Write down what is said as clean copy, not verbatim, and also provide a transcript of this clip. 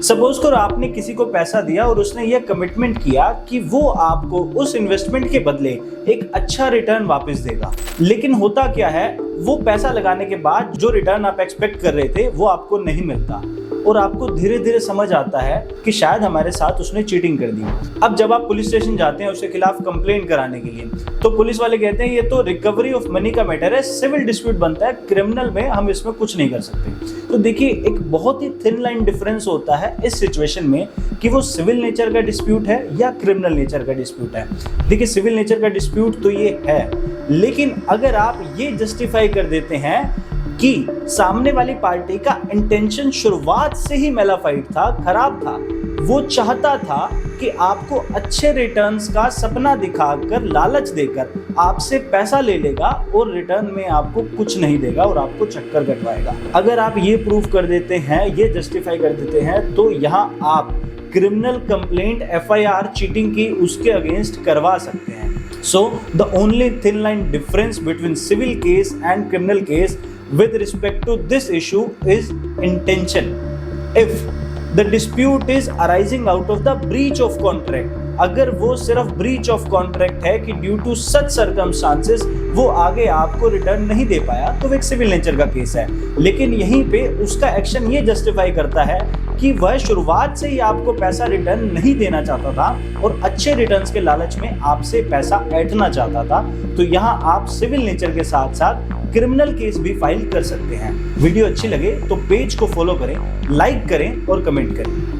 Suppose करो आपने किसी को पैसा दिया और उसने ये कमिटमेंट किया कि वो आपको उस इन्वेस्टमेंट के बदले एक अच्छा रिटर्न वापस देगा, लेकिन होता क्या है, वो पैसा लगाने के बाद जो रिटर्न आप एक्सपेक्ट कर रहे थे वो आपको नहीं मिलता और आपको धीरे धीरे समझ आता है कि शायद हमारे साथ उसने चीटिंग कर दी। अब जब आप पुलिस स्टेशन जाते हैं उसके खिलाफ कंप्लेंट कराने के लिए, तो पुलिस वाले कहते हैं ये तो रिकवरी ऑफ मनी का मैटर है, सिविल डिस्प्यूट बनता है, क्रिमिनल में हम इसमें कुछ नहीं कर सकते। तो देखिए एक बहुत ही थिन लाइन डिफरेंस होता है इस सिचुएशन में कि वो सिविल नेचर का डिस्प्यूट है या क्रिमिनल नेचर का डिस्प्यूट है। देखिए सिविल नेचर का डिस्प्यूट तो ये है, लेकिन अगर आप ये जस्टिफाई कर देते हैं कि सामने वाली पार्टी का इंटेंशन शुरुआत से ही मेलाफाइड था, खराब था, वो चाहता था कि आपको अच्छे रिटर्न्स का सपना दिखाकर, लालच देकर आपसे पैसा ले लेगा और रिटर्न में आपको कुछ नहीं देगा और आपको चक्कर कटवाएगा। अगर आप ये प्रूफ कर देते हैं, ये जस्टिफाई कर देते हैं, तो यहाँ आप क्रिमिनल कंप्लेंट FIR चीटिंग की उसके अगेंस्ट करवा सकते हैं। So the only thin line difference between civil case and criminal case with respect to this issue is intention. If the dispute is arising out of the breach of contract, अगर वो सिर्फ breach of contract है कि due to such circumstances वो आगे आपको return नहीं दे पाया, तो वो एक सिविल नेचर का केस है। लेकिन यहीं पे उसका एक्शन ये जस्टिफाई करता है कि वह शुरुआत से ही आपको पैसा रिटर्न नहीं देना चाहता था और अच्छे रिटर्न्स के लालच में आपसे पैसा ऐंठना चाहता था, तो यहाँ आप सिविल नेचर के साथ साथ क्रिमिनल केस भी फाइल कर सकते हैं। वीडियो अच्छी लगे तो पेज को फॉलो करें, लाइक करें और कमेंट करें।